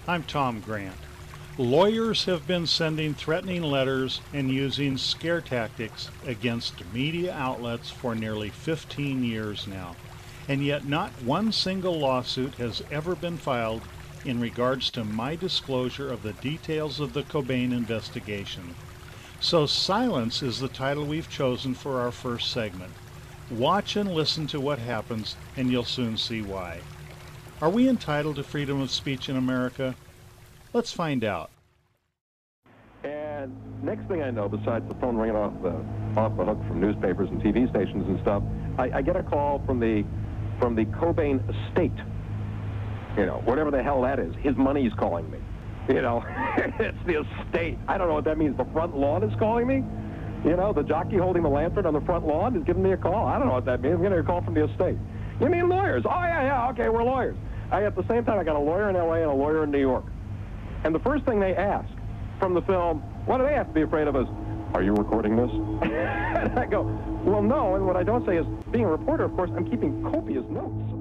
I'm Tom Grant. Lawyers have been sending threatening letters and using scare tactics against media outlets for nearly 15 years now, and yet not one single lawsuit has ever been filed in regards to my disclosure of the details of the Cobain investigation. So silence is the title we've chosen for our first segment. Watch and listen to what happens, and you'll soon see why. Are we entitled to freedom of speech in America? Let's find out. And next thing I know, besides the phone ringing off the hook from newspapers and TV stations and stuff, I get a call from the Cobain estate. You know, whatever the hell that is. His money's calling me. You know, it's the estate. I don't know what that means. The front lawn is calling me? You know, the jockey holding the lantern on the front lawn is giving me a call. I don't know what that means. I'm getting a call from the estate. You mean lawyers? Oh, yeah, okay, we're lawyers. At the same time, I got a lawyer in L.A. and a lawyer in New York. And the first thing they ask from the film, what do they have to be afraid of, is, are you recording this? And I go, well, no. And what I don't say is, being a reporter, of course, I'm keeping copious notes.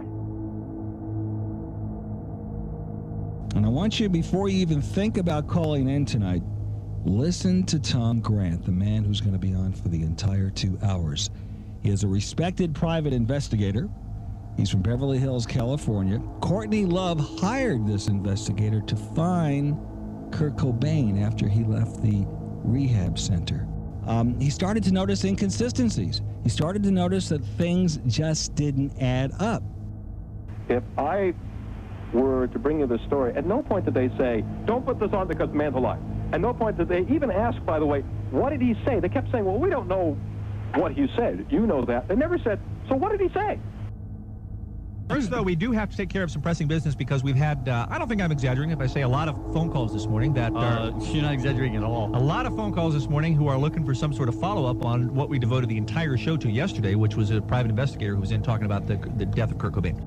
And I want you, before you even think about calling in tonight, listen to Tom Grant, the man who's going to be on for the entire 2 hours. He is a respected private investigator. He's from Beverly Hills, California. Courtney Love hired this investigator to find Kurt Cobain after he left the rehab center. He started to notice inconsistencies. He started to notice that things just didn't add up. If I were to bring you this story, at no point did they say, don't put this on because the man's alive. At no point did they even ask, by the way, what did he say? They kept saying, well, we don't know what he said. You know that. They never said, so what did he say? First, though, we do have to take care of some pressing business because we've had, I don't think I'm exaggerating if I say a lot of phone calls this morning that are... You're not exaggerating at all. A lot of phone calls this morning who are looking for some sort of follow-up on what we devoted the entire show to yesterday, which was a private investigator who was in talking about the death of Kurt Cobain.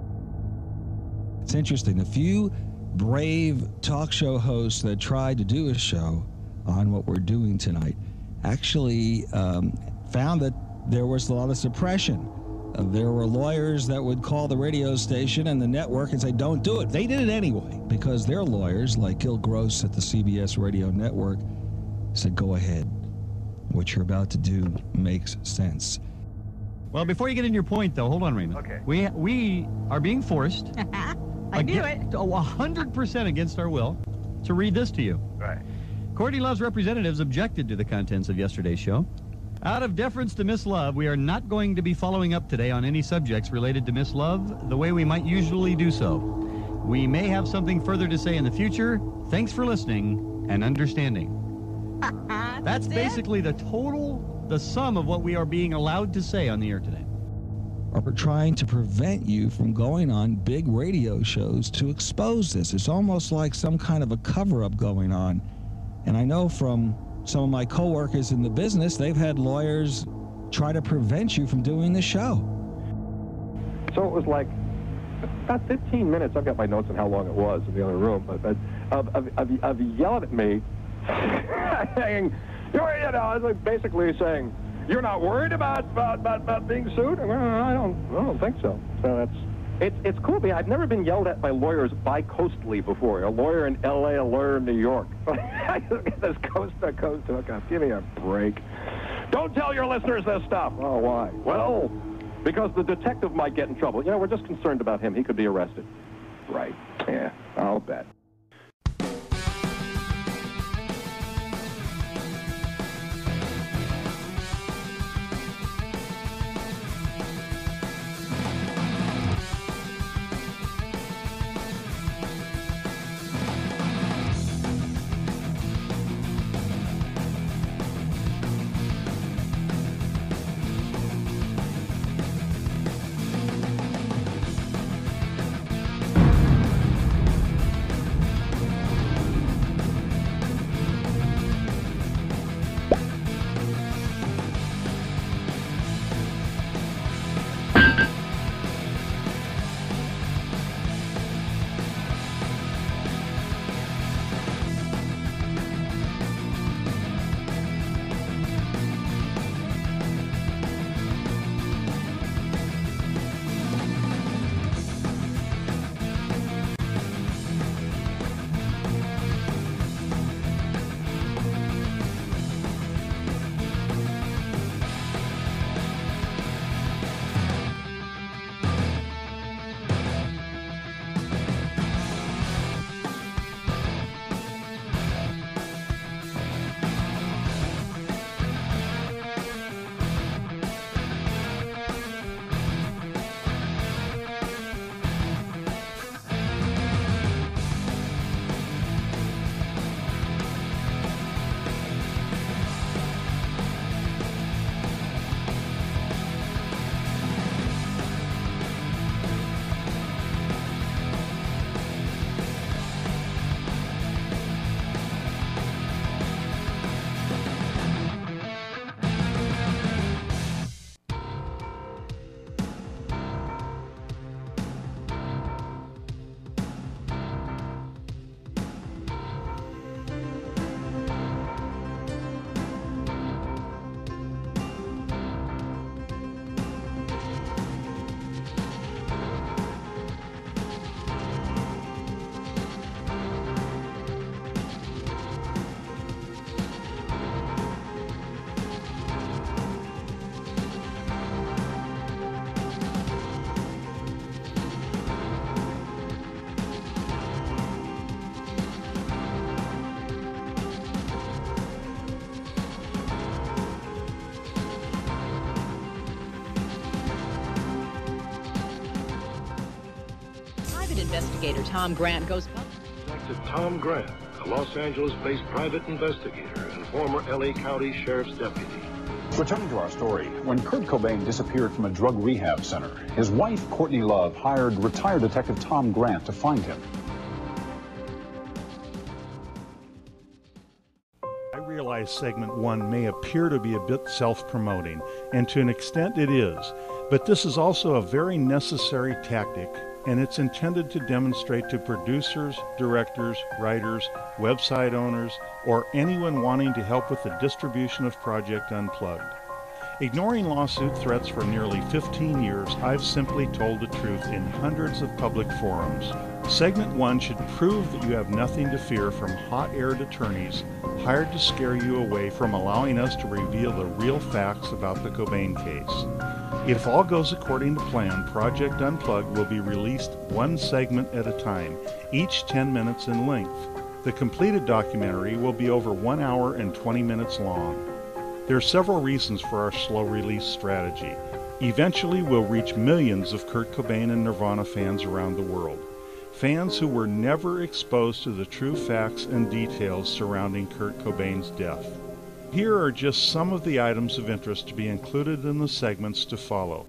It's interesting. A few brave talk show hosts that tried to do a show on what we're doing tonight actually found that there was a lot of suppression. There were lawyers that would call the radio station and the network and say, don't do it. They did it anyway because their lawyers, like Gil Gross at the CBS radio network, said, go ahead. What you're about to do makes sense. Well, before you get into your point, though, hold on, Raymond. Okay. We are being forced... I knew it. 100% against our will to read this to you. Right. Courtney Love's representatives objected to the contents of yesterday's show. Out of deference to Miss Love, we are not going to be following up today on any subjects related to Miss Love the way we might usually do so. We may have something further to say in the future. Thanks for listening and understanding. That's basically the sum of what we are being allowed to say on the air today. Are trying to prevent you from going on big radio shows to expose this. It's almost like some kind of a cover-up going on. And I know from some of my coworkers in the business, they've had lawyers try to prevent you from doing the show. So it was like about 15 minutes. I've got my notes on how long it was in the other room, but of yelling at me, saying, you know, it's like basically saying, you're not worried about being sued? Well, I don't think so. So it's cool. I've never been yelled at by lawyers bi-coastally before. A lawyer in L.A., a lawyer in New York. I look at this coast to coast hookup. Give me a break. Don't tell your listeners this stuff. Oh, why? Well, because the detective might get in trouble. You know, we're just concerned about him. He could be arrested. Right. Yeah, I'll bet. private investigator Tom Grant goes public. Detective Tom Grant, a Los Angeles-based private investigator and former LA County Sheriff's deputy. Returning to our story, when Kurt Cobain disappeared from a drug rehab center, his wife, Courtney Love, hired retired Detective Tom Grant to find him. I realize segment 1 may appear to be a bit self-promoting, and to an extent it is, but this is also a very necessary tactic, and it's intended to demonstrate to producers, directors, writers, website owners, or anyone wanting to help with the distribution of Project Unplugged. Ignoring lawsuit threats for nearly 15 years, I've simply told the truth in hundreds of public forums. Segment 1 should prove that you have nothing to fear from hot-aired attorneys hired to scare you away from allowing us to reveal the real facts about the Cobain case. If all goes according to plan, Project Unplugged will be released one segment at a time, each 10 minutes in length. The completed documentary will be over 1 hour and 20 minutes long. There are several reasons for our slow release strategy. Eventually, we'll reach millions of Kurt Cobain and Nirvana fans around the world. Fans who were never exposed to the true facts and details surrounding Kurt Cobain's death. Here are just some of the items of interest to be included in the segments to follow.